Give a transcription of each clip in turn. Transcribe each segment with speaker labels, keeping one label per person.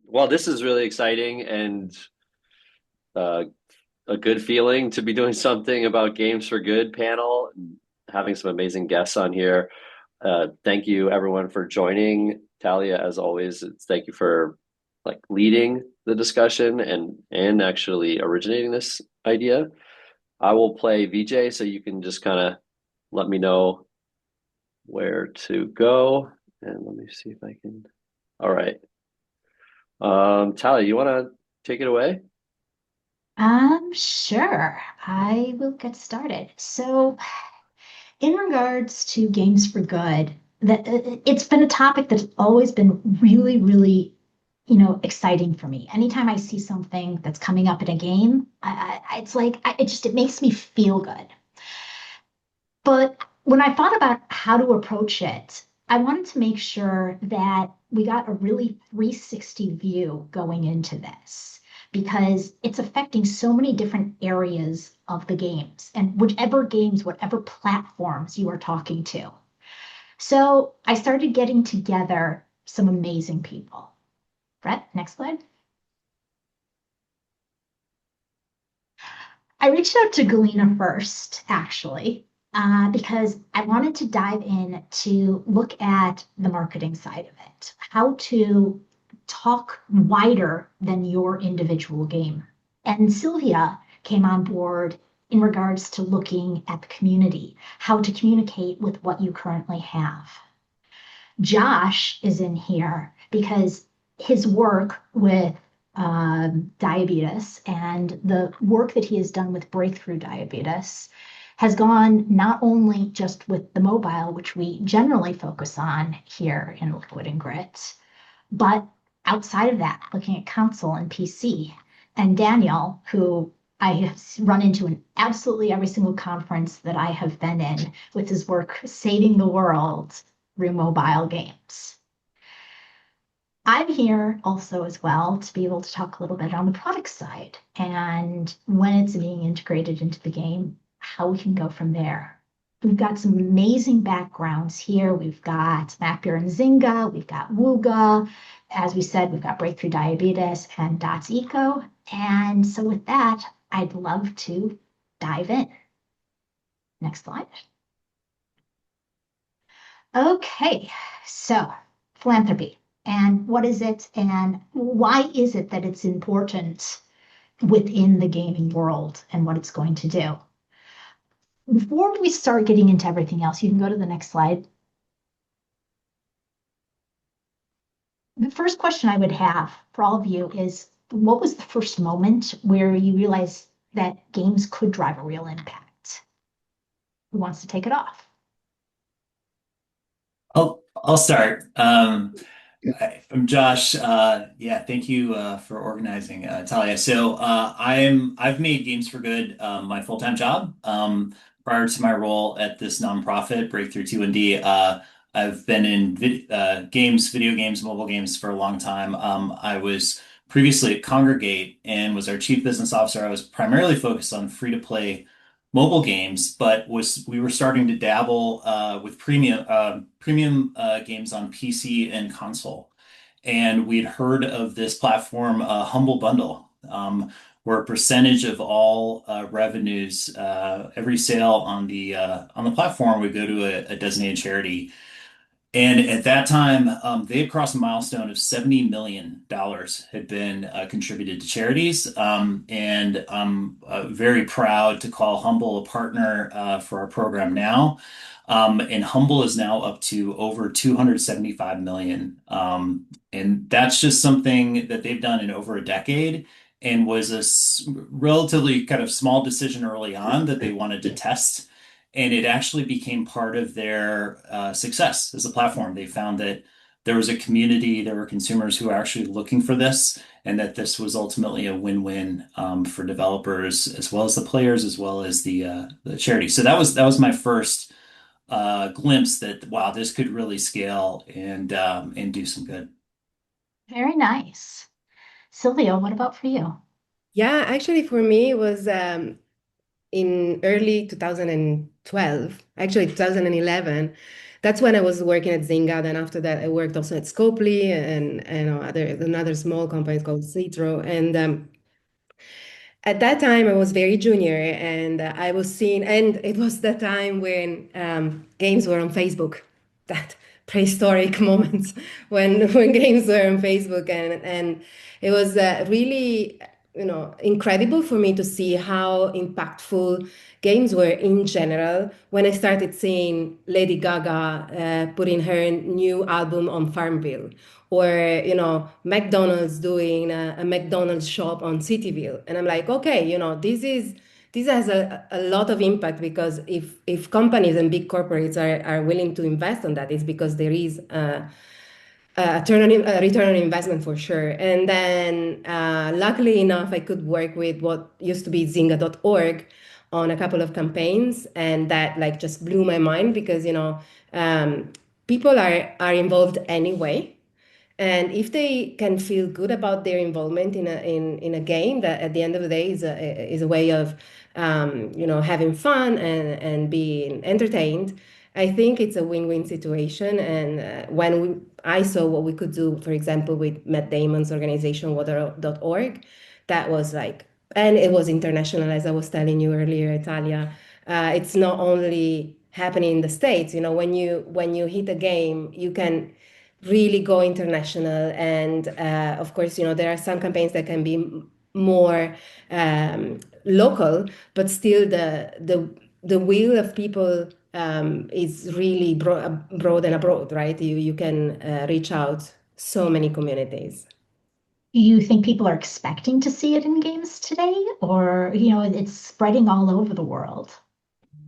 Speaker 1: Well, this is really exciting and uh, a good feeling to be doing something about Games for Good panel and having some amazing guests on here. Thank you everyone for joining. Talia, as always, thank you for like leading the discussion and actually originating this idea. I will play VJ so you can just kind of let me know where to go. And let me see if I can. All right. Talia, you want to take it away?
Speaker 2: Sure. I will get started. So, in regards to Games for Good, it's been a topic that's always been really, really, exciting for me. Anytime I see something that's coming up in a game, it's like it makes me feel good. But when I thought about how to approach it, I wanted to make sure that we got a really 360 view going into this because it's affecting so many different areas of the games and whichever games, whatever platforms you are talking to. So I started getting together some amazing people. Brett, next slide. I reached out to Galena first, actually, because I wanted to dive in to look at the marketing side of it, how to talk wider than your individual game. And Sylvia came on board in regards to looking at the community, how to communicate with what you currently have. Josh is in here because his work with diabetes and the work that he has done with breakthrough diabetes has gone not only just with the mobile, which we generally focus on here in Liquid and Grit, but outside of that, looking at console and PC. And Daniel, who I have run into in absolutely every single conference that I have been in with his work saving the world through mobile games. I'm here also as well to be able to talk a little bit on the product side and when it's being integrated into the game, how we can go from there. We've got some amazing backgrounds here. We've got Macbeer and Zynga, we've got Wooga. As we said, we've got Breakthrough Diabetes and Dots Eco. And so with that, I'd love to dive in. Next slide. Okay, so philanthropy. And what is it, and why is it that it's important within the gaming world and what it's going to do? Before we start getting into everything else, you can go to the next slide. The first question I would have for all of you is, what was the first moment where you realized that games could drive a real impact? Who wants to take it off?
Speaker 3: I'll start. I'm Josh. Yeah, thank you for organizing, Talia. I've made Games for Good my full-time job. Prior to my role at this nonprofit, Breakthrough 2&D, I've been in games, video games, mobile games for a long time. I was previously at Congregate and was our chief business officer. I was primarily focused on free-to-play mobile games, but was we were starting to dabble with premium games on PC and console. And we'd heard of this platform, Humble Bundle, where a percentage of all revenues, every sale on the platform would go to a designated charity. And at that time, they had crossed a milestone of $70 million had been contributed to charities. And I'm very proud to call Humble a partner for our program now. And Humble is now up to over 275 million. And that's just something that they've done in over a decade and was relatively kind of small decision early on that they wanted to test, and it actually became part of their success as a platform. They found that there was a community, there were consumers who were actually looking for this, and that this was ultimately a win-win for developers as well as the players as well as the charity. So that was my first glimpse that wow, this could really scale and do some good.
Speaker 2: Very nice. Sylvia, what about for you?
Speaker 4: Yeah, actually, for me, it was in early 2012, actually 2011. that's when I was working at Zynga. Then after that, I worked also at Scopely and another small company called Citro. And at that time, I was very junior, and I was seeing, and it was the time when games were on Facebook, that prehistoric moments when games were on Facebook, and it was really, incredible for me to see how impactful games were in general. When I started seeing Lady Gaga putting her new album on Farmville, or McDonald's doing a McDonald's shop on Cityville, and I'm like, okay, this has a lot of impact, because if companies and big corporates are willing to invest on that, it's because there is a return on investment for sure. And then, luckily enough, I could work with what used to be Zynga.org on a couple of campaigns, and that like just blew my mind, because um, people are involved anyway, and if they can feel good about their involvement in a game, that at the end of the day is a way of having fun and being entertained, I think it's a win-win situation. And I saw what we could do, for example, with Matt Damon's organization, Water.org, that was like, and it was international, as I was telling you earlier, Italia. It's not only happening in the States. When you hit a game, you can really go international. And of course, there are some campaigns that can be more local, but still the will of people is really broad and abroad, right? You can reach out so many communities.
Speaker 2: Do you think people are expecting to see it in games today, or it's spreading all over the world?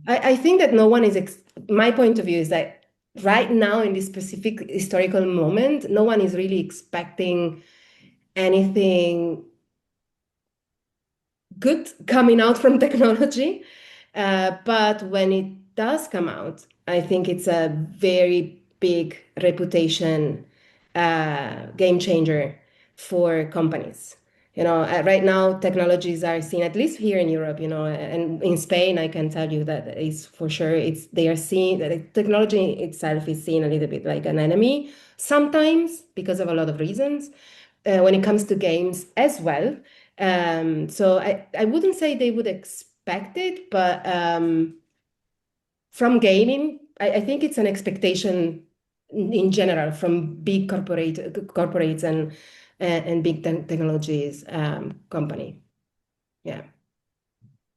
Speaker 4: I think that no one is, my point of view is that right now in this specific historical moment, no one is really expecting anything good coming out from technology. But when it does come out, I think it's a very big reputation game changer for companies. Right now, technologies are seen, at least here in Europe, and in Spain, I can tell you that is for sure. They are seen, that technology itself is seen a little bit like an enemy sometimes, because of a lot of reasons, when it comes to games as well. So I wouldn't say they would expect it, but from gaming, I think it's an expectation in general from big corporates and big technologies company. Yeah.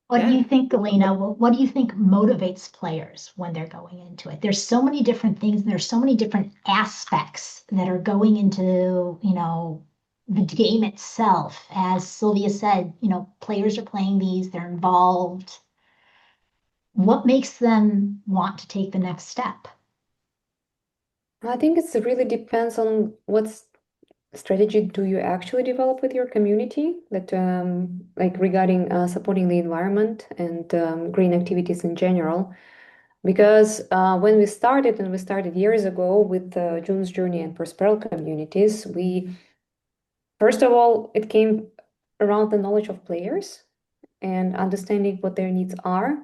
Speaker 2: What do
Speaker 4: Yeah.
Speaker 2: you think, Galena? What do you think motivates players when they're going into it? There's so many different things, and there's so many different aspects that are going into, the game itself. As Sylvia said, players are playing these, they're involved. What makes them want to take the next step?
Speaker 5: I think it really depends on what strategy do you actually develop with your community, that like regarding supporting the environment and green activities in general. Because when we started, and we started years ago with June's Journey and Prosperal communities, we first of all, it came around the knowledge of players and understanding what their needs are.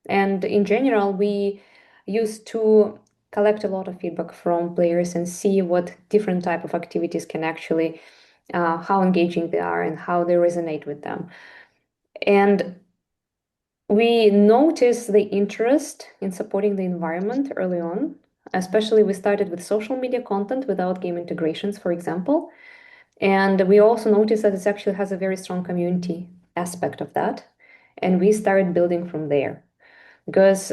Speaker 5: And in general, we used to collect a lot of feedback from players and see what different type of activities can actually, how engaging they are and how they resonate with them. And we noticed the interest in supporting the environment early on. Especially, we started with social media content without game integrations, for example. And we also noticed that it actually has a very strong community aspect of that. And we started building from there. Because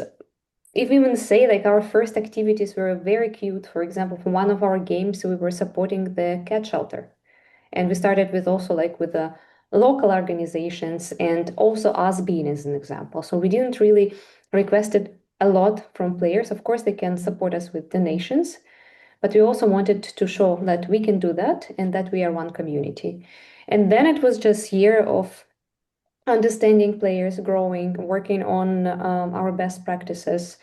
Speaker 5: if we even say like our first activities were very cute, for example, for one of our games, we were supporting the cat shelter. And we started with also like with the local organizations and also us being as an example. So we didn't really requested a lot from players. Of course, they can support us with donations, but we also wanted to show that we can do that and that we are one community. And then it was just year of understanding players, growing, working on our best practices,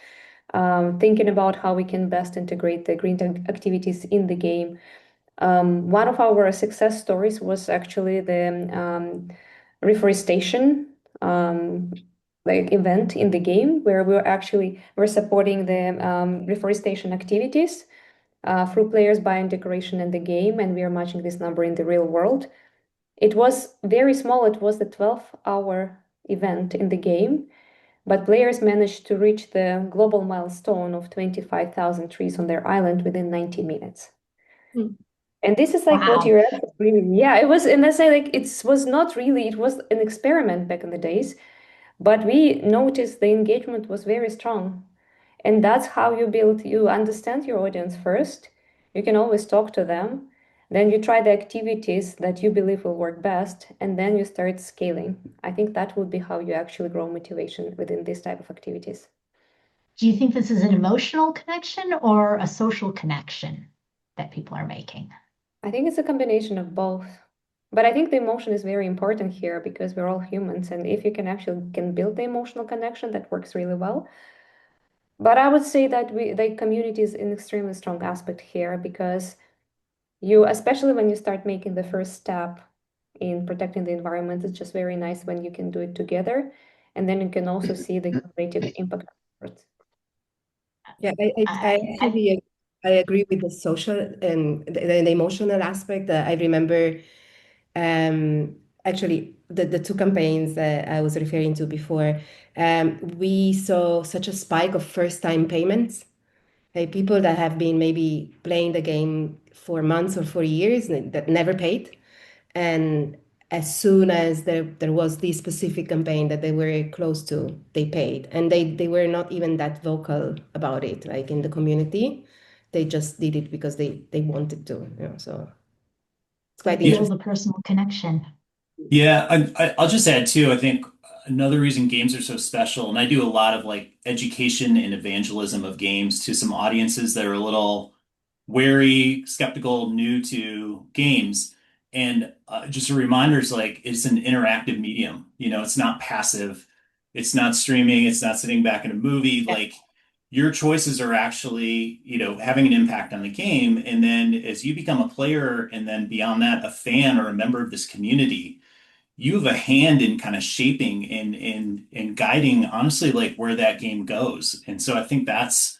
Speaker 5: thinking about how we can best integrate the green activities in the game. One of our success stories was actually the reforestation like event in the game where we're supporting the reforestation activities through players buying decoration in the game, and we are matching this number in the real world. It was very small. It was a 12-hour event in the game, but players managed to reach the global milestone of 25,000 trees on their island within 90 minutes.
Speaker 4: Hmm.
Speaker 5: And this is like what
Speaker 2: Wow.
Speaker 5: you're really, yeah, it was, and I say like it was not really, it was an experiment back in the days, but we noticed the engagement was very strong. And that's how you understand your audience first. You can always talk to them. Then you try the activities that you believe will work best, and then you start scaling. I think that would be how you actually grow motivation within this type of activities.
Speaker 2: Do you think this is an emotional connection or a social connection that people are making?
Speaker 5: I think it's a combination of both. But I think the emotion is very important here because we're all humans, and if you can actually can build the emotional connection, that works really well. But I would say that the community is an extremely strong aspect here because you, especially when you start making the first step in protecting the environment, it's just very nice when you can do it together, and then you can also see the cumulative impact afterwards.
Speaker 4: Yeah, I actually I agree with the social and the emotional aspect. I remember actually the two campaigns that I was referring to before. We saw such a spike of first-time payments. Like people that have been maybe playing the game for months or for years that never paid. And as soon as there was this specific campaign that they were close to, they paid. And they were not even that vocal about it, like in the community. They just did it because they wanted to, so it's
Speaker 2: They
Speaker 4: quite
Speaker 3: Yeah,
Speaker 2: feel
Speaker 4: interesting.
Speaker 2: the personal connection.
Speaker 3: yeah. I'll just add too. I think another reason games are so special, and I do a lot of like education and evangelism of games to some audiences that are a little wary, skeptical, new to games. And just a reminder is like it's an interactive medium. It's not passive. It's not streaming. It's not sitting back in a movie.
Speaker 2: Yeah.
Speaker 3: Like your choices are actually, having an impact on the game. And then as you become a player, and then beyond that, a fan or a member of this community, you have a hand in kind of shaping and guiding honestly like where that game goes. And so I think that's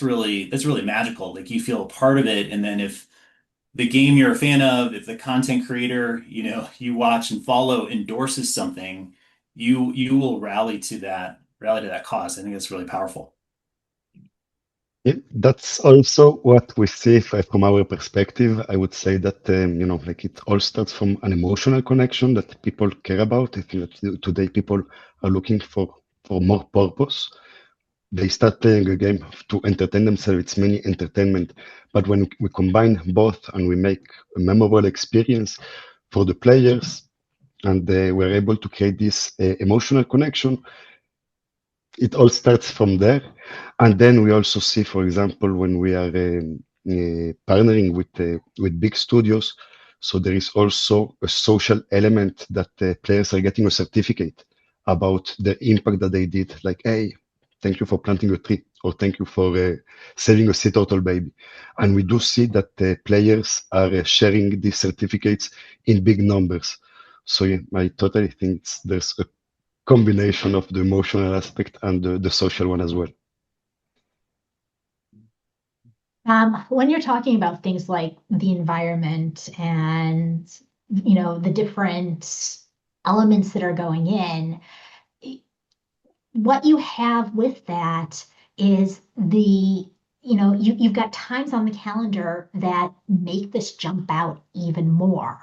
Speaker 3: really magical. Like you feel a part of it. And then if the game you're a fan of, if the content creator, you watch and follow endorses something, you will rally to that cause. I think that's really powerful.
Speaker 6: Yeah, that's also what we see from our perspective. I would say that, like it all starts from an emotional connection that people care about. I think that today people are looking for more purpose. They start playing a game to entertain themselves. It's mainly entertainment. But when we combine both and we make a memorable experience for the players, and we're able to create this emotional connection, it all starts from there. And then we also see, for example, when we are partnering with big studios, so there is also a social element that players are getting a certificate about the impact that they did. Like, hey, thank you for planting a tree, or thank you for saving a sea turtle baby. And we do see that players are sharing these certificates in big numbers. So yeah, I totally think there's a combination of the emotional aspect and the social one as well.
Speaker 2: When you're talking about things like the environment and the different elements that are going in, what you have with that is you've got times on the calendar that make this jump out even more.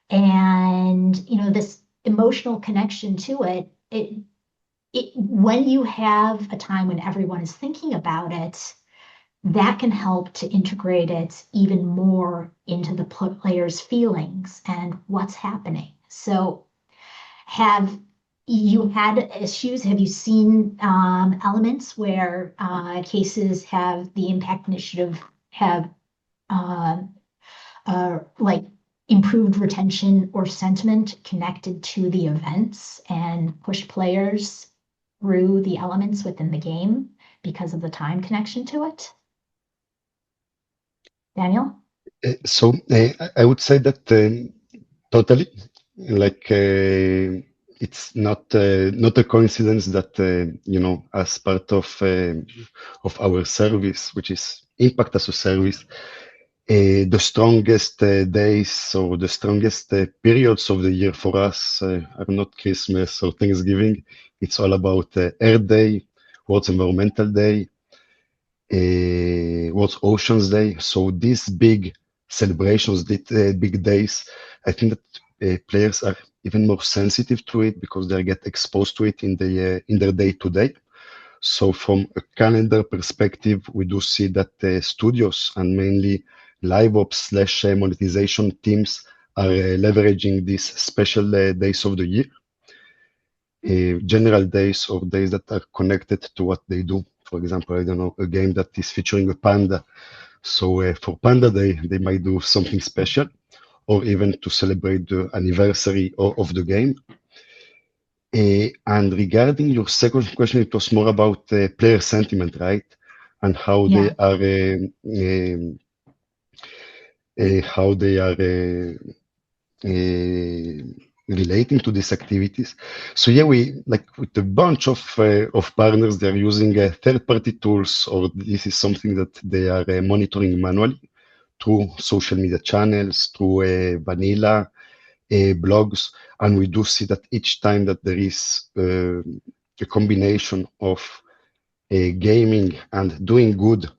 Speaker 2: And this emotional connection to it when you have a time when everyone is thinking about it, that can help to integrate it even more into the player's feelings and what's happening. So have you had issues? Have you seen elements where cases have the impact initiative have uh, like improved retention or sentiment connected to the events and push players through the elements within the game because of the time connection to it? Daniel?
Speaker 6: So I would say that totally, like it's not a coincidence that as part of our service, which is impact as a service, the strongest days or the strongest periods of the year for us are not Christmas or Thanksgiving. It's all about Earth Day, World's Environmental Day, World's Oceans Day. So these big celebrations, these big days, I think that players are even more sensitive to it because they get exposed to it in their day to day. So from a calendar perspective, we do see that studios and mainly live ops slash monetization teams are leveraging these special days of the year, general days or days that are connected to what they do. For example, I don't know, a game that is featuring a panda. So for Panda Day, they might do something special, or even to celebrate the anniversary of the game. And regarding your second question, it was more about player sentiment, right? And
Speaker 2: Yeah.
Speaker 6: how they are relating to these activities. So yeah, we like with a bunch of partners, they're using third-party tools, or this is something that they are monitoring manually through social media channels, through vanilla blogs, and we do see that each time that there is a combination of gaming and doing good,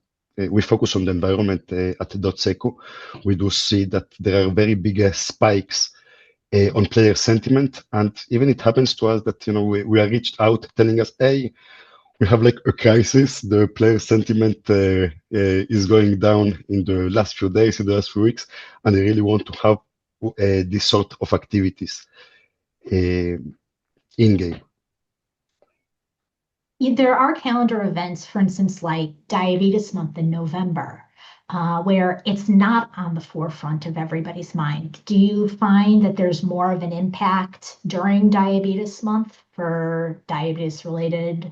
Speaker 6: we focus on the environment at Dotseco. We do see that there are very big spikes on player sentiment, and even it happens to us that we are reached out telling us, hey, we have like a crisis. The player sentiment is going down in the last few days, in the last few weeks, and they really want to have this sort of activities in game.
Speaker 2: There are calendar events, for instance, like Diabetes Month in November, where it's not on the forefront of everybody's mind. Do you find that there's more of an impact during Diabetes Month for diabetes-related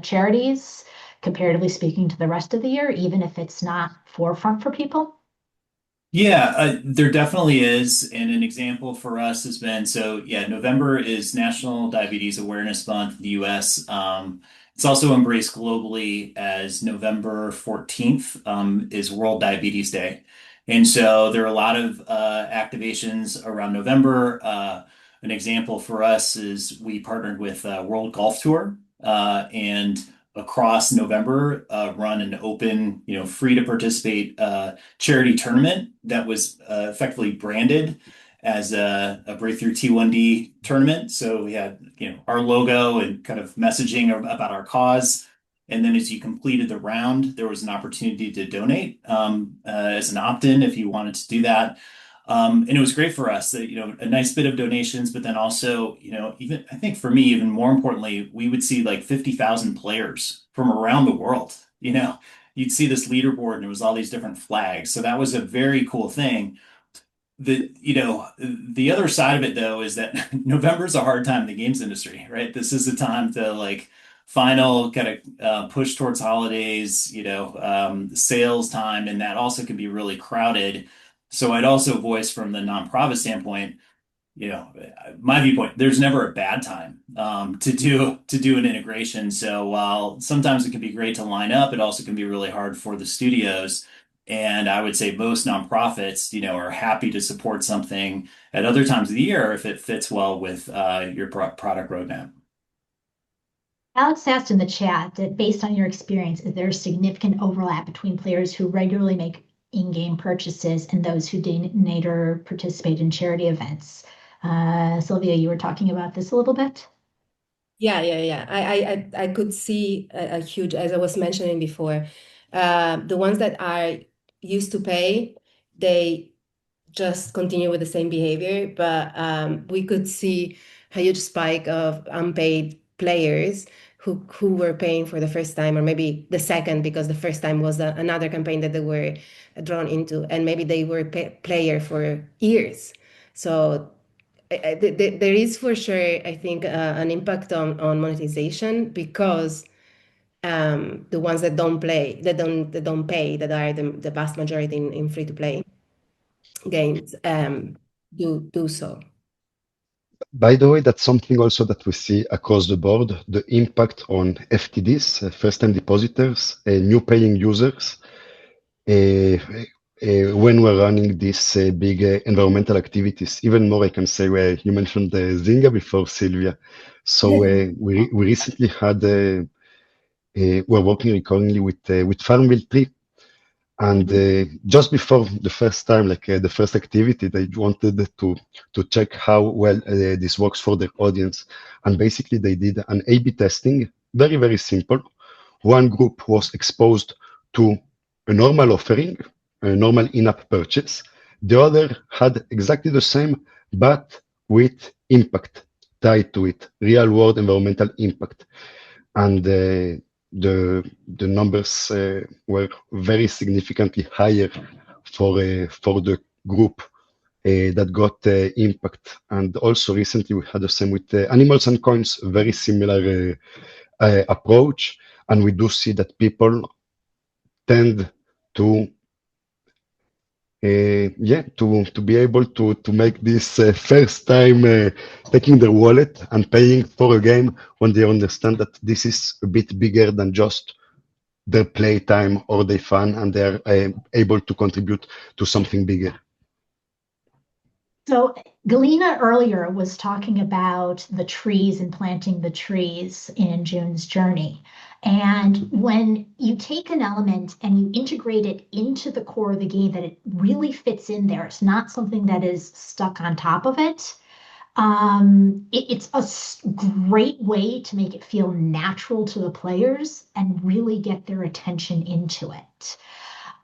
Speaker 2: charities, comparatively speaking to the rest of the year, even if it's not forefront for people?
Speaker 3: Yeah, there definitely is. And an example for us has been yeah, November is National Diabetes Awareness Month in the US. It's also embraced globally as November 14th is World Diabetes Day. And so there are a lot of activations around November. An example for us is we partnered with World Golf Tour and across November run an open, free to participate charity tournament that was effectively branded as a Breakthrough T1D tournament. So we had, our logo and kind of messaging about our cause. And then as you completed the round, there was an opportunity to donate as an opt-in if you wanted to do that. And it was great for us that, a nice bit of donations, but then also, even I think for me, even more importantly, we would see like 50,000 players from around the world. You'd see this leaderboard and it was all these different flags. So that was a very cool thing. The other side of it though is that November is a hard time in the games industry, right? This is the time to like final kind of push towards holidays, sales time, and that also can be really crowded. So I'd also voice from the nonprofit standpoint, my viewpoint, there's never a bad time to do an integration. So while sometimes it can be great to line up, it also can be really hard for the studios. And I would say most nonprofits, are happy to support something at other times of the year if it fits well with your product roadmap.
Speaker 2: Alex asked in the chat that based on your experience, is there a significant overlap between players who regularly make in-game purchases and those who donate or participate in charity events? Sylvia, you were talking about this a little bit.
Speaker 4: Yeah. I could see a huge, as I was mentioning before, the ones that are used to pay, they just continue with the same behavior, but we could see a huge spike of unpaid players who were paying for the first time, or maybe the second, because the first time was another campaign that they were drawn into, and maybe they were player for years. So there is for sure, I think, an impact on monetization because the ones that don't play, that don't pay, that are the vast majority in free to play games, do so.
Speaker 6: By the way, that's something also that we see across the board, the impact on FTDs, first-time depositors, new paying users, when we're running these big environmental activities. Even more, I can say, where you mentioned Zynga before, Sylvia. So we recently had, we're working recurrently with Farmville 3. And just before the first time, like the first activity, they wanted to check how well this works for their audience. And basically, they did an A/B testing, very, very simple. One group was exposed to a normal offering, a normal in-app purchase. The other had exactly the same, but with impact tied to it, real-world environmental impact. And the numbers were very significantly higher for the group that got impact. And also recently we had the same with animals and coins, very similar approach. And we do see that people tend to to be able to make this first time taking their wallet and paying for a game when they understand that this is a bit bigger than just their playtime or their fun, and they're able to contribute to something bigger.
Speaker 2: So Galina earlier was talking about the trees and planting the trees in June's journey. And when you take an element and you integrate it into the core of the game, that it really fits in there. It's not something that is stuck on top of it. It's a great way to make it feel natural to the players and really get their attention into it.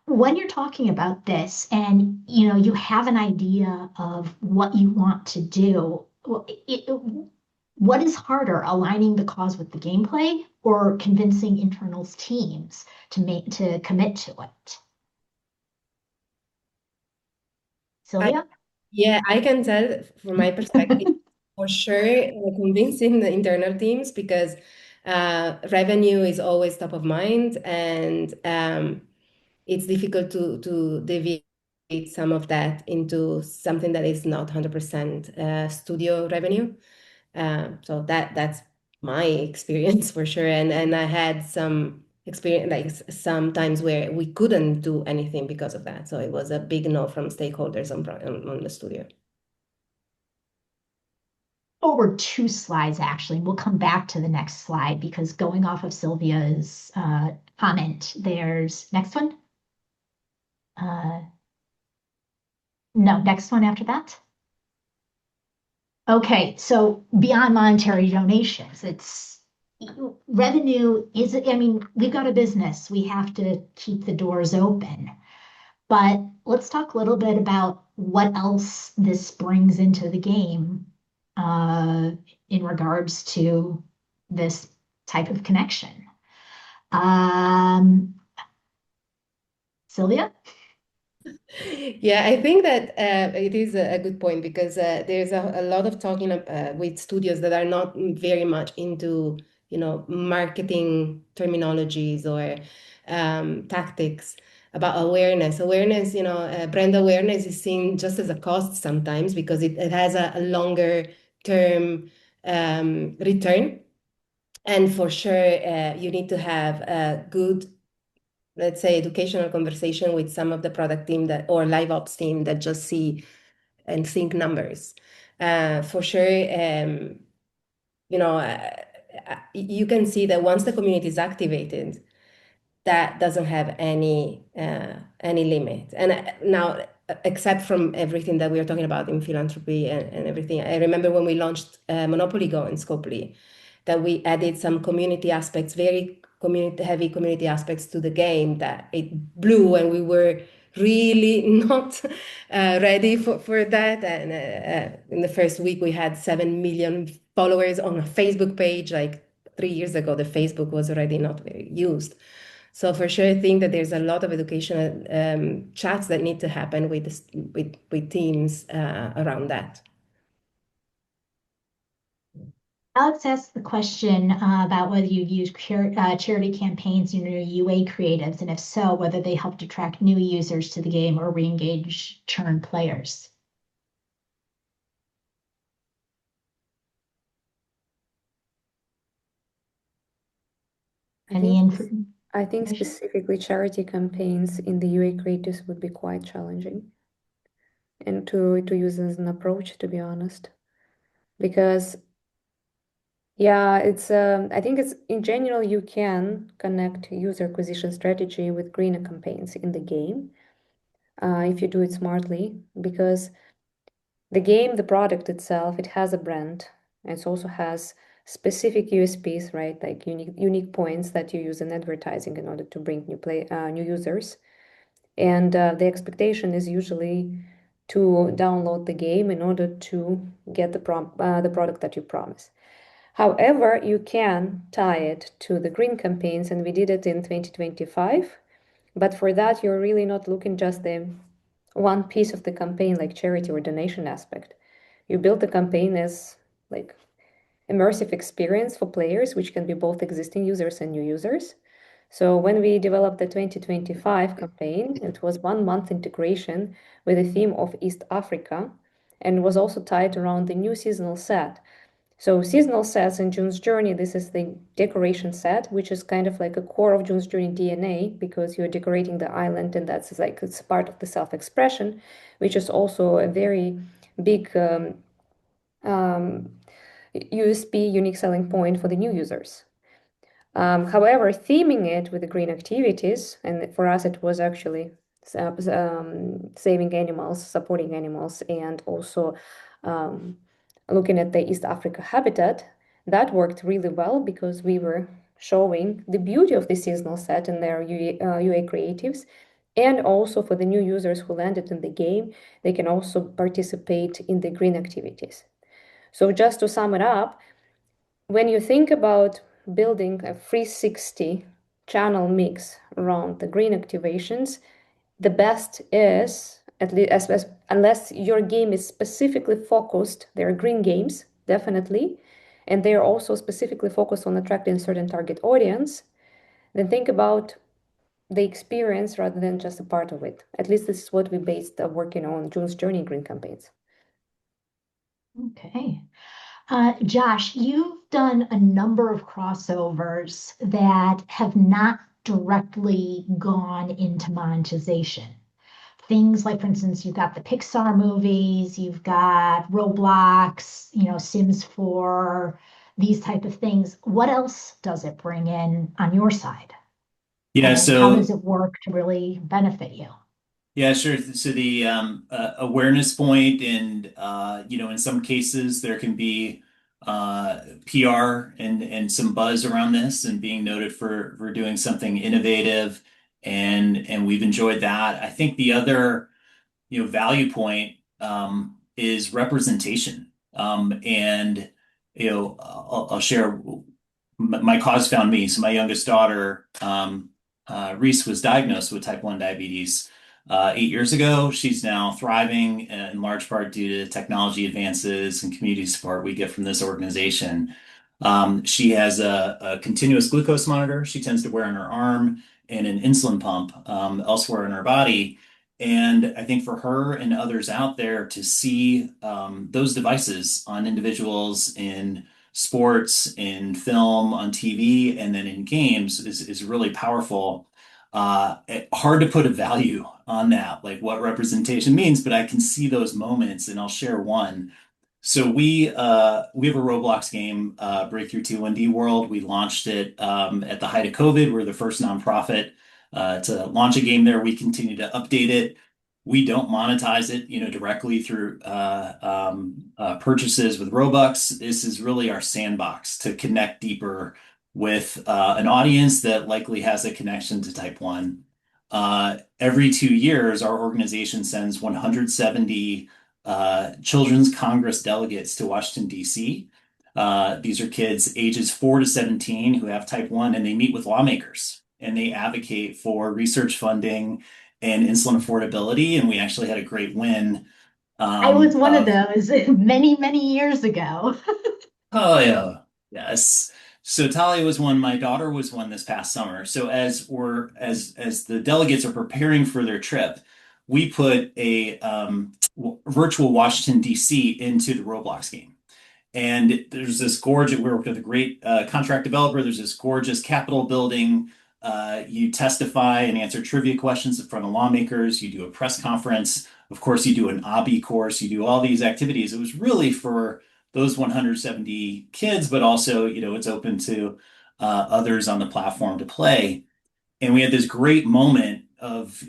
Speaker 2: When you're talking about this and you have an idea of what you want to do, what is harder, aligning the cause with the gameplay or convincing internal teams to commit to it? Sylvia?
Speaker 4: Yeah, I can tell from my perspective, for sure, convincing the internal teams because revenue is always top of mind, and it's difficult to deviate some of that into something that is not 100% studio revenue. So that's my experience for sure. And I had some experience, like some times where we couldn't do anything because of that. So it was a big no from stakeholders on the studio.
Speaker 2: Over 2 slides, actually. We'll come back to the next slide because going off of Sylvia's comment, there's next one. No, next one after that. Okay, so beyond monetary donations, it's revenue is, I mean, we've got a business, we have to keep the doors open. But let's talk a little bit about what else this brings into the game in regards to this type of connection. Sylvia?
Speaker 4: Yeah, I think that it is a good point because there's a lot of talking with studios that are not very much into, marketing terminologies or tactics about awareness. Awareness, brand awareness is seen just as a cost sometimes because it has a longer term return. And for sure, you need to have a good, let's say, educational conversation with some of the product team or live ops team that just see and think numbers. For sure, you can see that once the community is activated, that doesn't have any limit. And now, except from everything that we are talking about in philanthropy and everything, I remember when we launched Monopoly Go and Scopely, that we added some community aspects, very heavy community aspects to the game that it blew, and we were really not ready for that. And in the first week, we had 7 million followers on a Facebook page. Like 3 years ago, the Facebook was already not very used. So for sure, I think that there's a lot of educational chats that need to happen with teams around that.
Speaker 2: Alex asked the question about whether you use charity campaigns in your UA creatives, and if so, whether they helped attract new users to the game or re-engage churn players. Any
Speaker 5: I think
Speaker 2: information?
Speaker 5: specifically charity campaigns in the UA creatives would be quite challenging and to use as an approach, to be honest. Because yeah, it's I think it's in general you can connect user acquisition strategy with greener campaigns in the game if you do it smartly, because the game, the product itself, it has a brand. It also has specific USPs, right? Like unique points that you use in advertising in order to bring new users. And the expectation is usually to download the game in order to get the product that you promise. However, you can tie it to the green campaigns, and we did it in 2025. But for that, you're really not looking just the one piece of the campaign, like charity or donation aspect. You build the campaign as like immersive experience for players, which can be both existing users and new users. So when we developed the 2025 campaign, it was 1 month integration with a theme of East Africa, and was also tied around the new seasonal set. So seasonal sets in June's Journey, this is the decoration set, which is kind of like a core of June's Journey DNA, because you're decorating the island, and that's like it's part of the self-expression, which is also a very big um, USP, unique selling point for the new users. However, theming it with the green activities, and for us it was actually saving animals, supporting animals, and also looking at the East Africa habitat, that worked really well because we were showing the beauty of the seasonal set in their UA creatives. And also for the new users who landed in the game, they can also participate in the green activities. So just to sum it up, when you think about building a 360 channel mix around the green activations, the best is, at least unless your game is specifically focused, there are green games, definitely, and they are also specifically focused on attracting a certain target audience, then think about the experience rather than just a part of it. At least this is what we based working on June's Journey green campaigns.
Speaker 2: Okay. Josh, you've done a number of crossovers that have not directly gone into monetization. Things like, for instance, you've got the Pixar movies, you've got Roblox, Sims 4, these type of things. What else does it bring in on your side?
Speaker 3: Yeah,
Speaker 2: And how does
Speaker 3: so
Speaker 2: it work to really benefit you?
Speaker 3: yeah, sure. So the awareness point, and in some cases there can be PR and some buzz around this, and being noted for doing something innovative, and we've enjoyed that. I think the other value point is representation, and I'll share. My cause found me. So my youngest daughter, Reese, was diagnosed with type 1 diabetes 8 years ago. She's now thriving in large part due to technology advances and community support we get from this organization. She has a continuous glucose monitor she tends to wear on her arm, and an insulin pump elsewhere in her body. And I think for her and others out there to see those devices on individuals in sports, in film, on TV, and then in games is really powerful. Hard to put a value on that, like what representation means, but I can see those moments, and I'll share one. So we have a Roblox game, Breakthrough T1D World. We launched it at the height of COVID. We're the first nonprofit to launch a game there. We continue to update it. We don't monetize it, directly through purchases with Robux. This is really our sandbox to connect deeper with an audience that likely has a connection to Type 1. Every 2 years, our organization sends 170 Children's Congress delegates to Washington, D.C. These are kids ages 4 to 17 who have type 1, and they meet with lawmakers and they advocate for research funding and insulin affordability. And we actually had a great win.
Speaker 2: I was one of
Speaker 3: Of
Speaker 2: those many, many years ago.
Speaker 3: Oh yeah, yes. So Talia was one. My daughter was one this past summer. So as the delegates are preparing for their trip, we put a virtual Washington D.C. into the Roblox game. And there's this gorgeous, we worked with a great contract developer. There's this gorgeous Capitol building. You testify and answer trivia questions in front of lawmakers. You do a press conference. Of course, you do an obby course. You do all these activities. It was really for those 170 kids, but also, it's open to others on the platform to play. And we had this great moment of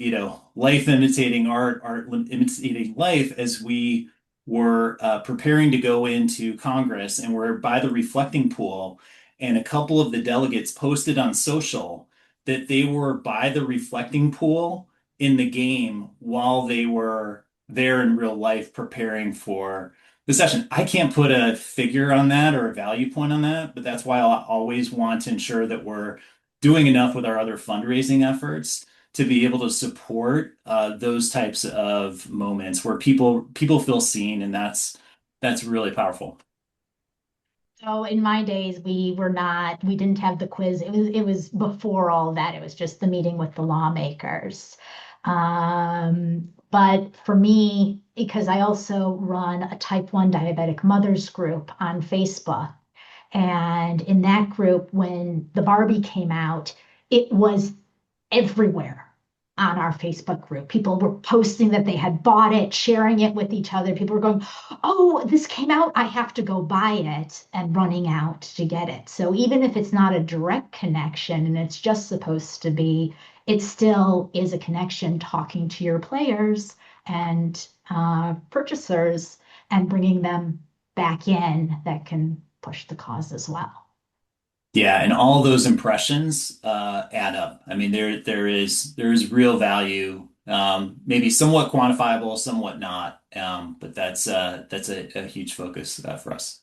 Speaker 3: life imitating art imitating life as we were preparing to go into Congress, and we're by the reflecting pool, and a couple of the delegates posted on social that they were by the reflecting pool in the game while they were there in real life preparing for the session. I can't put a figure on that or a value point on that, but that's why I always want to ensure that we're doing enough with our other fundraising efforts to be able to support those types of moments where people feel seen, and that's really powerful.
Speaker 2: So in my days, we didn't have the quiz. It was before all that. It was just the meeting with the lawmakers. But for me, because I also run a type 1 diabetic mothers group on Facebook, and in that group, when the Barbie came out, it was everywhere on our Facebook group. People were posting that they had bought it, sharing it with each other. People were going, "Oh, this came out. I have to go buy it," and running out to get it. So even if it's not a direct connection and it's just supposed to be, it still is a connection talking to your players and purchasers and bringing them back in that can push the cause as well.
Speaker 3: Yeah, and all those impressions add up. I mean, there is real value, maybe somewhat quantifiable, somewhat not, but that's a huge focus for us.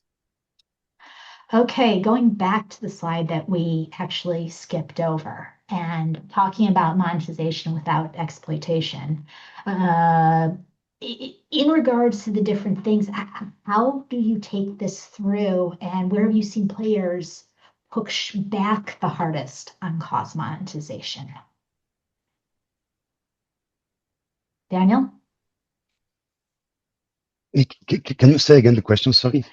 Speaker 2: Okay, going back to the slide that we actually skipped over and talking about monetization without exploitation. In regards to the different things, how do you take this through, and where have you seen players push back the hardest on cause monetization? Daniel?
Speaker 6: Can you say again the question? Sorry.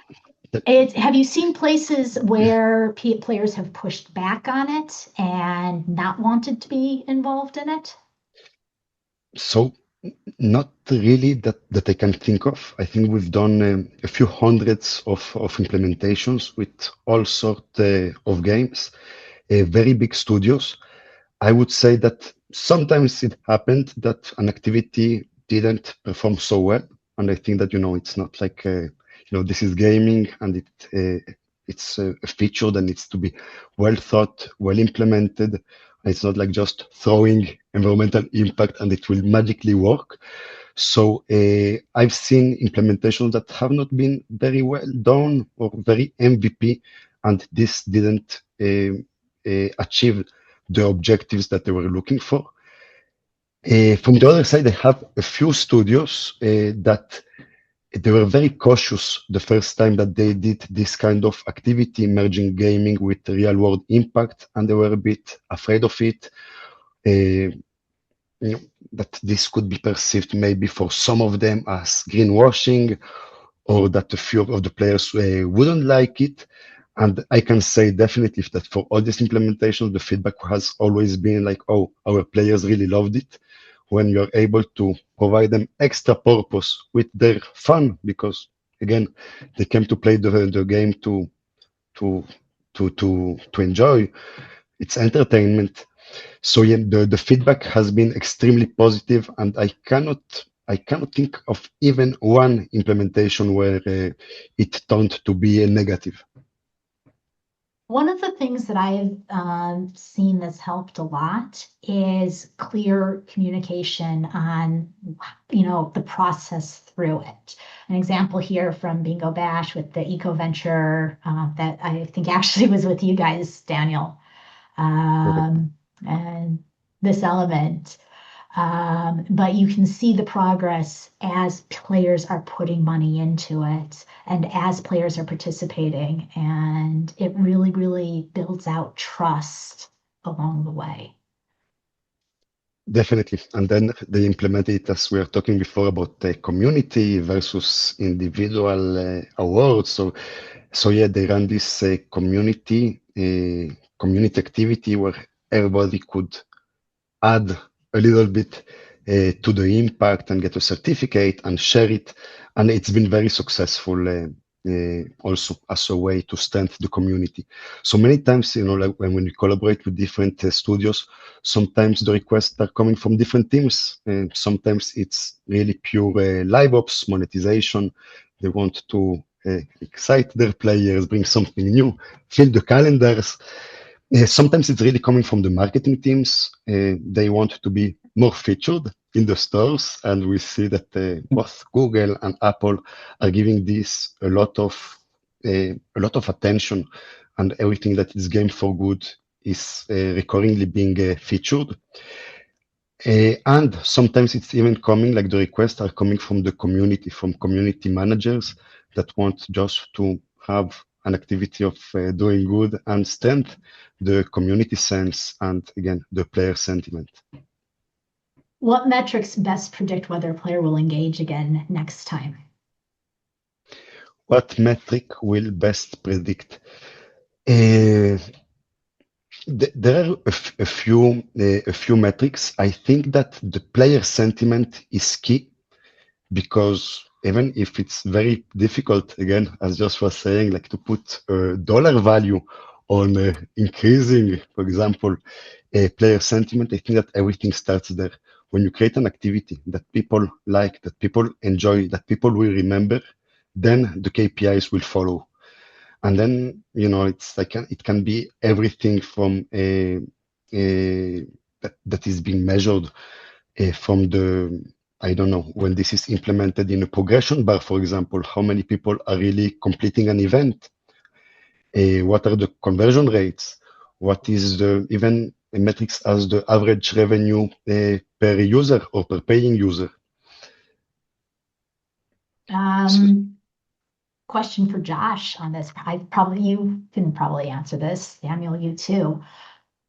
Speaker 2: Have you seen places where players have pushed back on it and not wanted to be involved in it?
Speaker 6: So not really that I can think of. I think we've done a few hundreds of implementations with all sorts of games, very big studios. I would say that sometimes it happened that an activity didn't perform so well, and I think that it's not like this is gaming, and it's a feature that needs to be well thought, well implemented. It's not like just throwing environmental impact and it will magically work. So I've seen implementations that have not been very well done or very MVP, and this didn't achieve the objectives that they were looking for. From the other side, I have a few studios that they were very cautious the first time that they did this kind of activity, merging gaming with real world impact, and they were a bit afraid of it. That this could be perceived maybe for some of them as greenwashing, or that a few of the players wouldn't like it. And I can say definitely that for all these implementations, the feedback has always been like, oh, our players really loved it. When you're able to provide them extra purpose with their fun, because again, they came to play the game to enjoy. It's entertainment. So yeah, the feedback has been extremely positive, and I cannot think of even one implementation where it turned to be a negative.
Speaker 2: One of the things that I've seen that's helped a lot is clear communication on, the process through it. An example here from Bingo Bash with the Eco Venture that I think actually was with you guys, Daniel, and this element. But you can see the progress as players are putting money into it and as players are participating, and it really, really builds out trust along the way.
Speaker 6: Definitely. And then they implement it, as we were talking before, about the community versus individual awards. So So yeah, they run this community activity where everybody could add a little bit to the impact and get a certificate and share it. And it's been very successful also as a way to strengthen the community. So many times, like when we collaborate with different studios, sometimes the requests are coming from different teams. Sometimes it's really pure live ops monetization. They want to excite their players, bring something new, fill the calendars. Sometimes it's really coming from the marketing teams. They want to be more featured in the stores, and we see that both Google and Apple are giving this a lot of attention, and everything that is game for good is recurringly being featured. And sometimes it's even coming, like the requests are coming from the community, from community managers that want just to have an activity of doing good and strength the community sense and again the player sentiment.
Speaker 2: What metrics best predict whether a player will engage again next time?
Speaker 6: What metric will best predict? There are a few metrics. I think that the player sentiment is key because even if it's very difficult, again, as Josh was saying, like to put a dollar value on increasing, for example, a player sentiment, I think that everything starts there. When you create an activity that people like, that people enjoy, that people will remember, then the KPIs will follow. And then, it's like it can be everything from that is being measured from I don't know, when this is implemented in a progression bar, for example, how many people are really completing an event? What are the conversion rates? What is even metrics as the average revenue per user or per paying user?
Speaker 2: Question for Josh on this. You can probably answer this. Samuel, you too.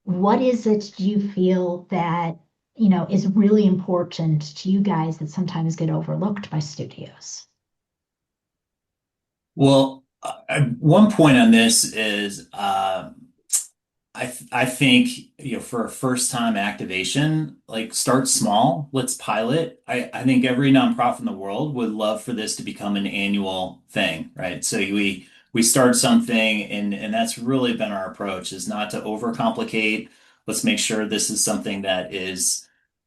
Speaker 2: What is it do you feel that is really important to you guys that sometimes get overlooked by studios?
Speaker 3: Well, one point on this is I think for a first time activation, like start small, let's pilot. I think every nonprofit in the world would love for this to become an annual thing, right? So we start something and that's really been our approach is not to overcomplicate. Let's make sure this is something that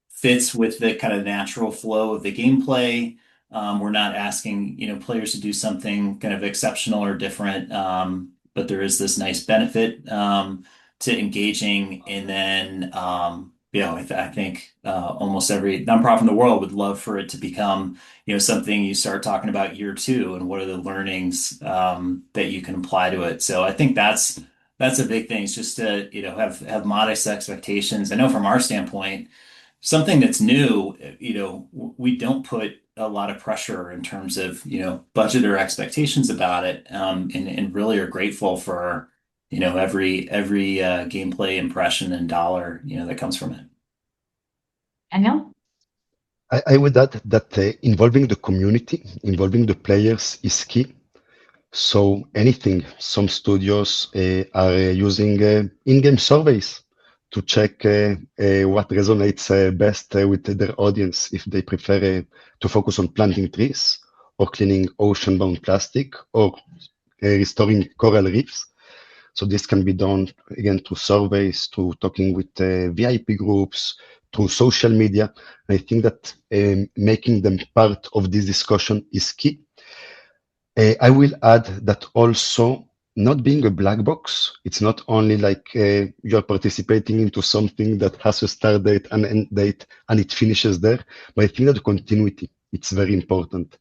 Speaker 3: fits with the kind of natural flow of the gameplay. We're not asking, players to do something kind of exceptional or different, but there is this nice benefit to engaging. And then, I think almost every nonprofit in the world would love for it to become, something you start talking about year two and what are the learnings that you can apply to it. So I think that's a big thing. It's just to, have modest expectations. I know from our standpoint, something that's new, we don't put a lot of pressure in terms of, budget or expectations about it, and really are grateful for, every gameplay impression and dollar, that comes from it.
Speaker 2: Daniel?
Speaker 6: I would add that involving the community, involving the players is key. So some studios are using in-game surveys to check what resonates best with their audience, if they prefer to focus on planting trees or cleaning ocean-bound plastic or restoring coral reefs. So this can be done, again, through surveys, through talking with VIP groups, through social media. I think that making them part of this discussion is key. I will add that also not being a black box, it's not only like you're participating into something that has a start date and end date and it finishes there, but I think that the continuity, it's very important.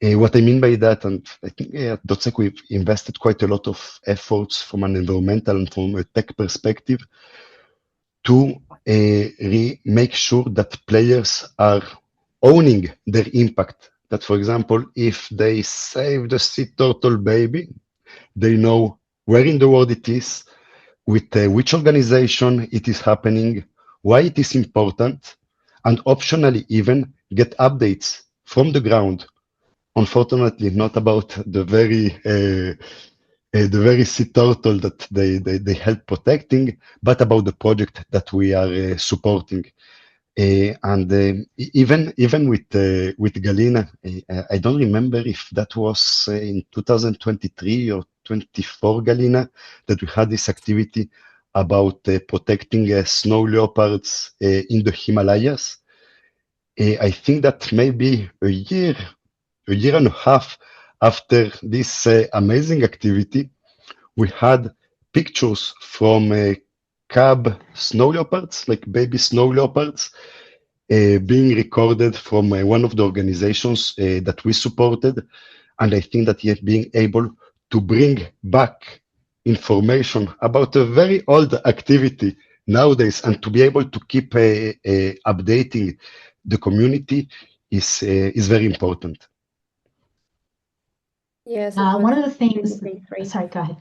Speaker 6: What I mean by that, and I think at DotSec we've invested quite a lot of efforts from an environmental and from a tech perspective to make sure that players are owning their impact. That, for example, if they save the sea turtle baby, they know where in the world it is, with which organization it is happening, why it is important, and optionally even get updates from the ground unfortunately not about the very sea turtle that they help protecting, but about the project that we are supporting. And even with Galina, I don't remember if that was in 2023 or 24, Galina, that we had this activity about protecting snow leopards in the Himalayas. I think that maybe a year and a half after this amazing activity, we had pictures from cub snow leopards, like baby snow leopards, being recorded from one of the organizations that we supported. And I think that yet being able to bring back information about a very old activity nowadays and to be able to keep updating the community is very important.
Speaker 5: Yes, it was
Speaker 2: One of the things,
Speaker 5: 2023.
Speaker 2: sorry, go ahead.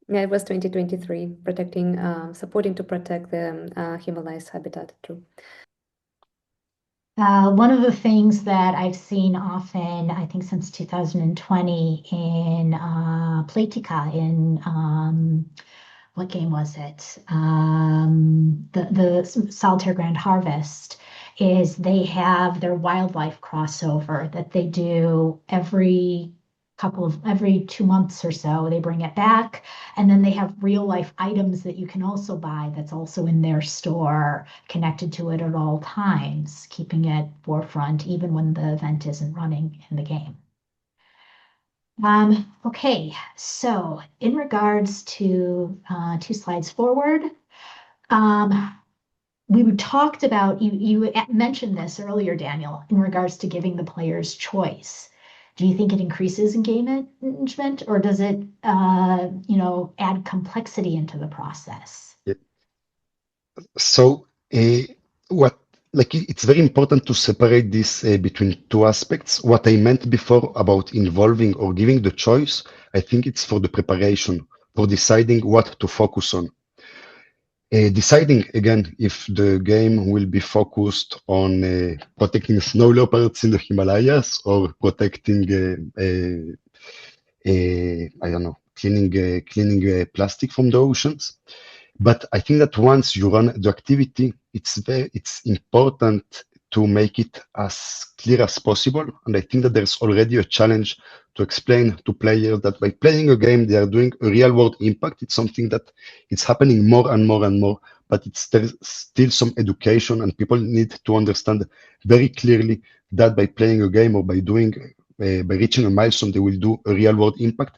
Speaker 5: Yeah, it was 2023, protecting, supporting to protect the Himalayas habitat too.
Speaker 2: One of the things that I've seen often, I think since 2020 in Playtika, in what game was it? The Solitaire Grand Harvest, is they have their wildlife crossover that they do every 2 months or so. They bring it back, and then they have real life items that you can also buy that's also in their store, connected to it at all times, keeping it forefront even when the event isn't running in the game. Okay, so in regards to 2 slides forward, we talked about, you mentioned this earlier, Daniel, in regards to giving the players choice. Do you think it increases engagement, or does it, add complexity into the process?
Speaker 6: So, what like it's very important to separate this between two aspects. What I meant before about involving or giving the choice, I think it's for the preparation, for deciding what to focus on. Deciding again if the game will be focused on protecting snow leopards in the Himalayas or protecting, I don't know, cleaning plastic from the oceans. But I think that once you run the activity, it's important to make it as clear as possible. And I think that there's already a challenge to explain to players that by playing a game, they are doing a real world impact. It's something that it's happening more and more and more, but there's still some education, and people need to understand very clearly that by playing a game or by reaching a milestone, they will do a real world impact.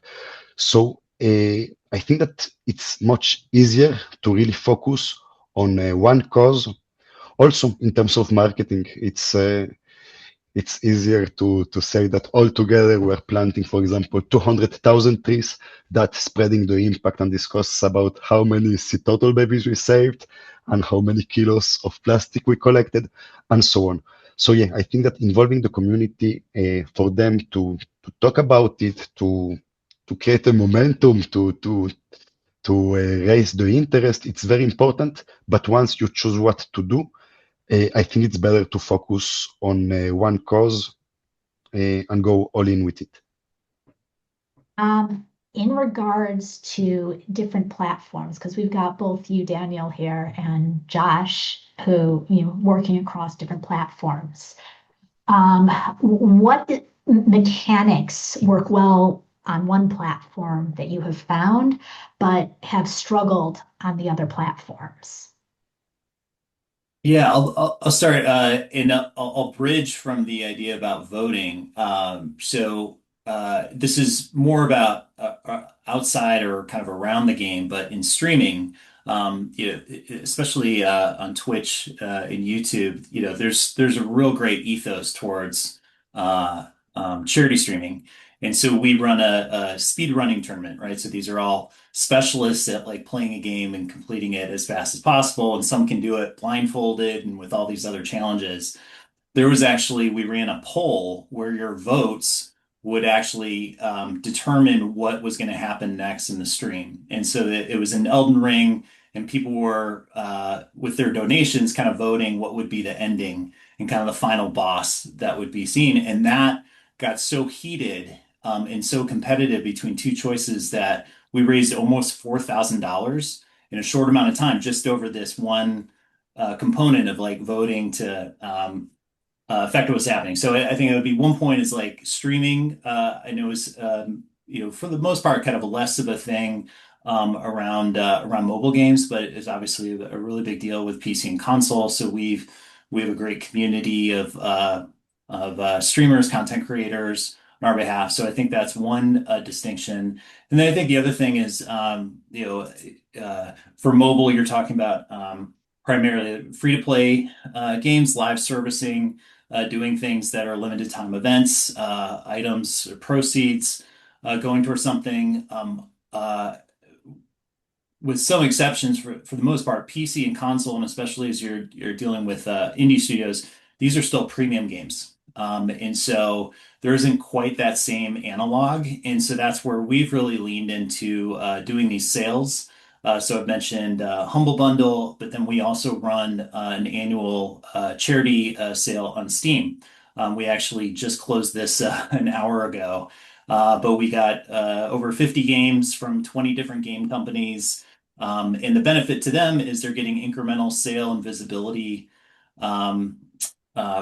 Speaker 6: So I think that it's much easier to really focus on one cause. Also, in terms of marketing, it's easier to say that all together we're planting, for example, 200,000 trees. That's spreading the impact and discuss about how many sea turtle babies we saved and how many kilos of plastic we collected, and so on. So yeah, I think that involving the community for them to talk about it, to create a momentum, to raise the interest, it's very important. But once you choose what to do, I think it's better to focus on one cause and go all in with it.
Speaker 2: In regards to different platforms, because we've got both you, Daniel, here, and Josh, who, working across different platforms. What mechanics work well on one platform that you have found, but have struggled on the other platforms?
Speaker 3: Yeah, I'll start, and I'll bridge from the idea about voting. This is more about outside or kind of around the game, but in streaming, especially on Twitch and YouTube, there's a real great ethos towards charity streaming. And so we run a speed running tournament, right? So these are all specialists at like playing a game and completing it as fast as possible, and some can do it blindfolded and with all these other challenges. We ran a poll where your votes would actually determine what was going to happen next in the stream. And so that it was an Elden Ring, and people were with their donations kind of voting what would be the ending and kind of the final boss that would be seen. And that got so heated and so competitive between two choices that we raised almost $4,000 in a short amount of time just over this one component of like voting to affect what's happening. So I think it would be one point is like streaming. I know is for the most part kind of less of a thing around mobile games, but it's obviously a really big deal with PC and console. So we have a great community of streamers, content creators on our behalf. So I think that's one distinction. And then I think the other thing is for mobile, you're talking about primarily free to play games, live servicing, doing things that are limited time events, items, or proceeds going towards something. With some exceptions, for the most part, PC and console, and especially as you're dealing with indie studios, these are still premium games, and so there isn't quite that same analog, and so that's where we've really leaned into doing these sales. So I've mentioned Humble Bundle, but then we also run an annual charity sale on Steam. We actually just closed this an hour ago, but we got over 50 games from 20 different game companies. And the benefit to them is they're getting incremental sale and visibility um,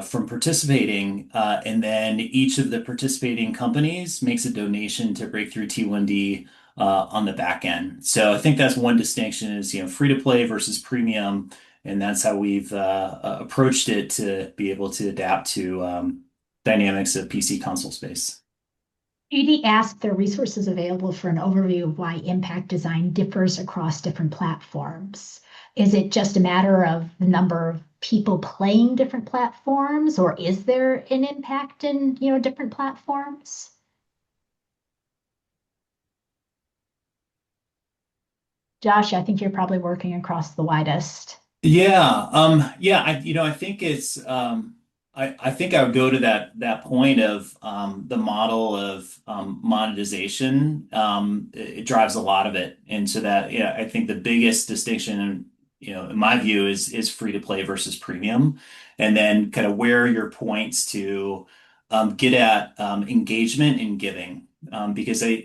Speaker 3: from participating. And then each of the participating companies makes a donation to Breakthrough T1D on the back end. So I think that's one distinction is, free to play versus premium. And that's how we've approached it to be able to adapt to dynamics of PC console space.
Speaker 2: Judy asked if there are resources available for an overview of why impact design differs across different platforms. Is it just a matter of the number of people playing different platforms, or is there an impact in, different platforms? Josh, I think you're probably working across the widest.
Speaker 3: Yeah. I think it's I think I would go to that point of the model of monetization. It drives a lot of it, and so that I think the biggest distinction, in my view, is free to play versus premium, and then kind of where your points to get at engagement and giving, because I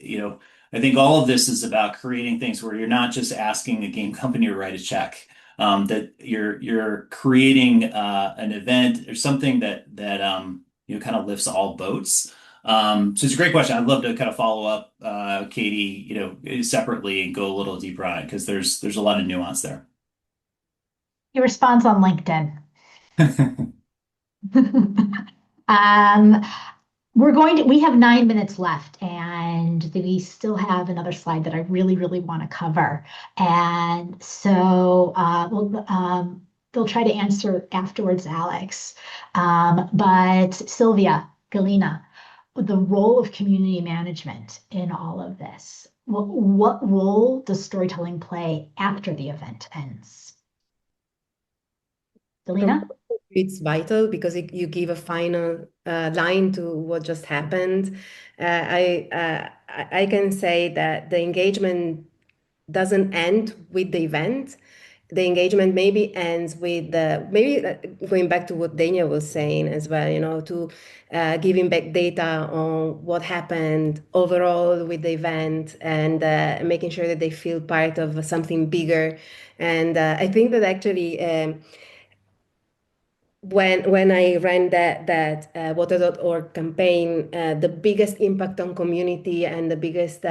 Speaker 3: think all of this is about creating things where you're not just asking a game company to write a check, that you're creating an event or something that kind of lifts all boats. So it's a great question. I'd love to kind of follow up, Katie, separately and go a little deeper on it because there's a lot of nuance there.
Speaker 2: He responds on LinkedIn. Um, we have 9 minutes left, and we still have another slide that I really, really want to cover. And so they'll try to answer afterwards, Alex. But Sylvia, Galina, the role of community management in all of this. What role does storytelling play after the event ends? Galina?
Speaker 4: It's vital because you give a final line to what just happened. I can say that the engagement doesn't end with the event. The engagement maybe ends with going back to what Daniel was saying as well, to giving back data on what happened overall with the event and making sure that they feel part of something bigger. And I think that actually when I ran that water.org campaign, the biggest impact on community and the biggest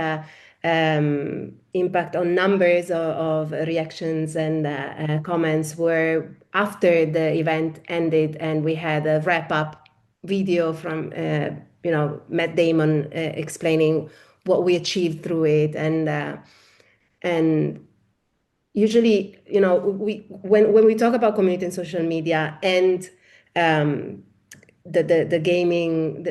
Speaker 4: impact on numbers of reactions and comments were after the event ended and we had a wrap-up video from Matt Damon explaining what we achieved through it and usually, when we talk about community and social media and the gaming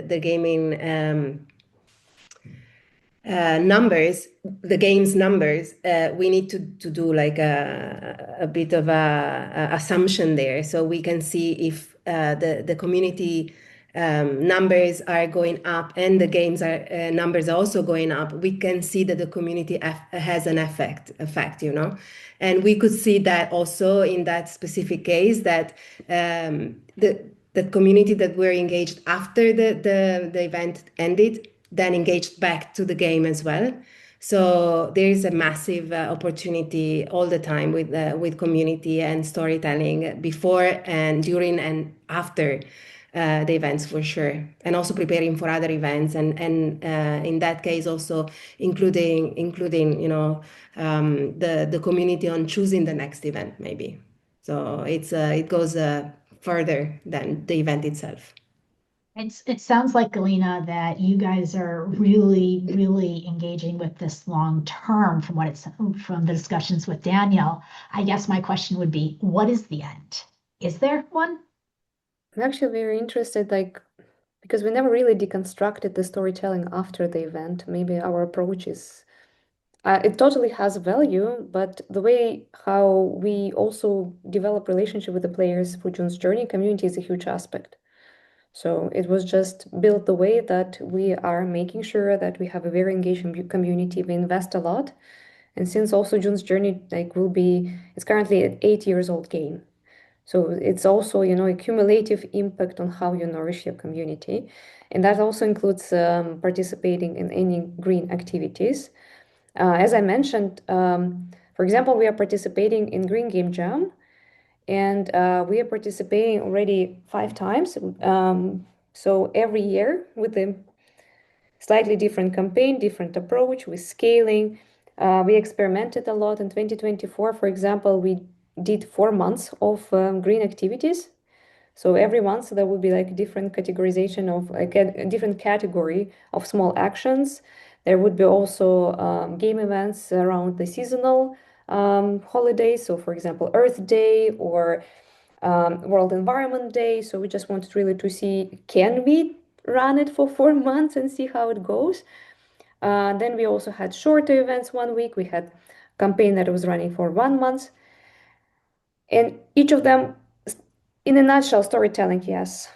Speaker 4: numbers, the games numbers, we need to do like a bit of a assumption there, so we can see if the community numbers are going up and the games numbers are also going up. We can see that the community has an effect, and we could see that also in that specific case that that community that were engaged after the event ended, then engaged back to the game as well. So there is a massive opportunity all the time with community and storytelling before and during and after the events for sure, and also preparing for other events, and in that case also including the community on choosing the next event maybe. So it goes further than the event itself.
Speaker 2: It sounds like, Galina, that you guys are really, really engaging with this long term from the discussions with Daniel. I guess my question would be, what is the end? Is there one?
Speaker 5: I'm actually very interested, because we never really deconstructed the storytelling after the event. Maybe our approach is, it totally has value, but the way how we also develop relationship with the players through June's Journey community is a huge aspect. So it was just built the way that we are making sure that we have a very engaging community. We invest a lot. And since also June's Journey it's currently an 8 years old game. So it's also, a cumulative impact on how you nourish your community. And that also includes participating in any green activities. As I mentioned, for example, we are participating in Green Game Jam, and we are participating already 5 times. So every year with a slightly different campaign, different approach with scaling. We experimented a lot in 2024. For example, we did 4 months of green activities. So every month there will be like different categorization of a different category of small actions. There would be also game events around the seasonal holidays. So for example, Earth Day or World Environment Day. So we just wanted really to see, can we run it for 4 months and see how it goes? Then we also had shorter events 1 week. We had a campaign that was running for 1 month. And each of them, in a nutshell, storytelling, yes.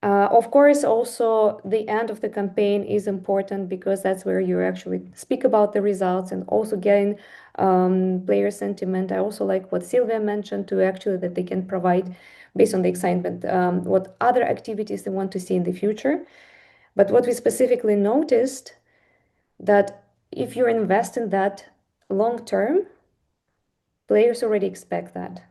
Speaker 5: Of course, also the end of the campaign is important because that's where you actually speak about the results and also gain player sentiment. I also like what Sylvia mentioned too, actually, that they can provide based on the excitement, what other activities they want to see in the future. But what we specifically noticed that if you invest in that long term, players already expect that.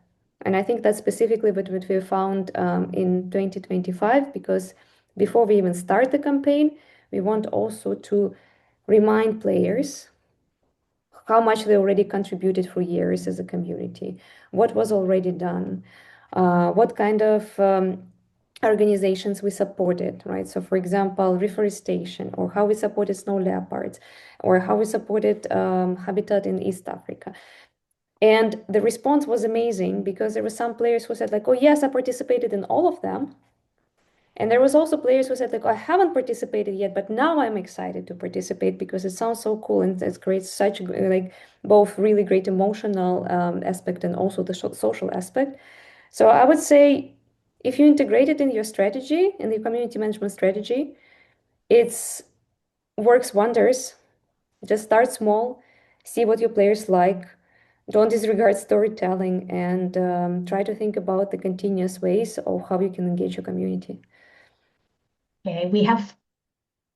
Speaker 5: And I think that's specifically what we found in 2025, because before we even start the campaign, we want also to remind players how much they already contributed for years as a community, what was already done, what kind of organizations we supported, right? So for example, reforestation, or how we supported snow leopards, or how we supported habitat in East Africa. And the response was amazing because there were some players who said like, oh yes, I participated in all of them. And there was also players who said like, oh, I haven't participated yet, but now I'm excited to participate because it sounds so cool and it creates such like both really great emotional aspect and also the social aspect. So I would say if you integrate it in your strategy, in the community management strategy, it's works wonders. Just start small, see what your players like. Don't disregard storytelling and try to think about the continuous ways of how you can engage your community.
Speaker 2: Okay, we have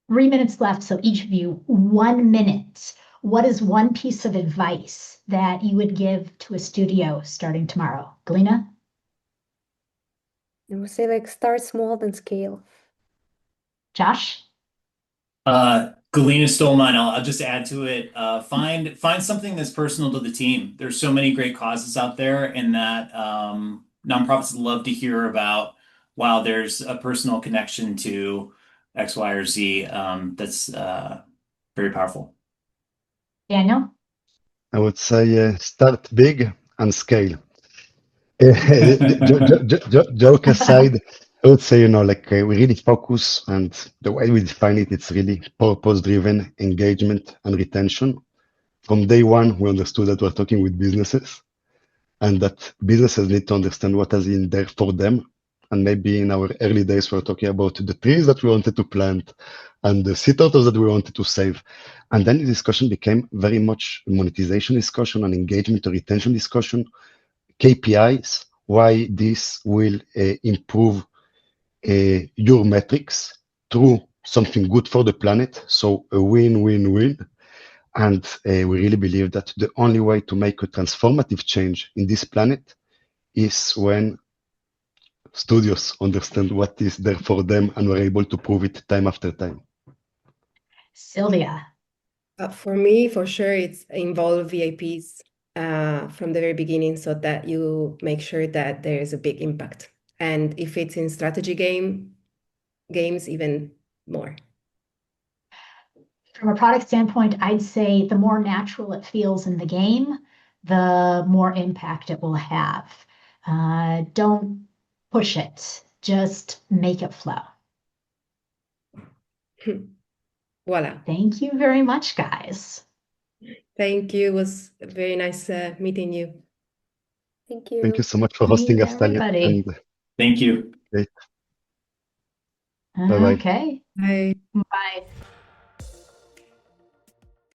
Speaker 2: 3 minutes left, so each of you, 1 minute. What is one piece of advice that you would give to a studio starting tomorrow? Galina?
Speaker 5: I would say like start small, then scale.
Speaker 2: Josh?
Speaker 3: Galina stole mine. I'll just add to it. Find something that's personal to the team. There's so many great causes out there, and that nonprofits love to hear about. Wow, there's a personal connection to X, Y, or Z. That's very powerful.
Speaker 2: Daniel?
Speaker 6: I would say start big and scale. Joke aside, I would say, we really focus, and the way we define it, it's really purpose-driven engagement and retention. From day one, we understood that we're talking with businesses and that businesses need to understand what is in there for them. And maybe in our early days, we were talking about the trees that we wanted to plant and the sea turtles that we wanted to save. And then the discussion became very much a monetization discussion and engagement or retention discussion, KPIs, why this will improve your metrics through something good for the planet. So a win-win-win. And we really believe that the only way to make a transformative change in this planet is when studios understand what is there for them and were able to prove it time after time.
Speaker 2: Sylvia.
Speaker 4: For me, for sure, it's involve VIPs from the very beginning so that you make sure that there is a big impact. And if it's in strategy games, even more.
Speaker 2: From a product standpoint, I'd say the more natural it feels in the game, the more impact it will have. Don't push it, just make it flow.
Speaker 4: Voila.
Speaker 2: Thank you very much, guys.
Speaker 4: Thank you. It was very nice meeting you.
Speaker 5: Thank
Speaker 6: Thank you
Speaker 5: you.
Speaker 6: so much for
Speaker 2: Meet
Speaker 6: hosting us, Talia.
Speaker 2: everybody.
Speaker 6: And
Speaker 3: Thank you.
Speaker 6: great. Bye-bye.
Speaker 2: Okay.
Speaker 4: Bye.
Speaker 2: Bye.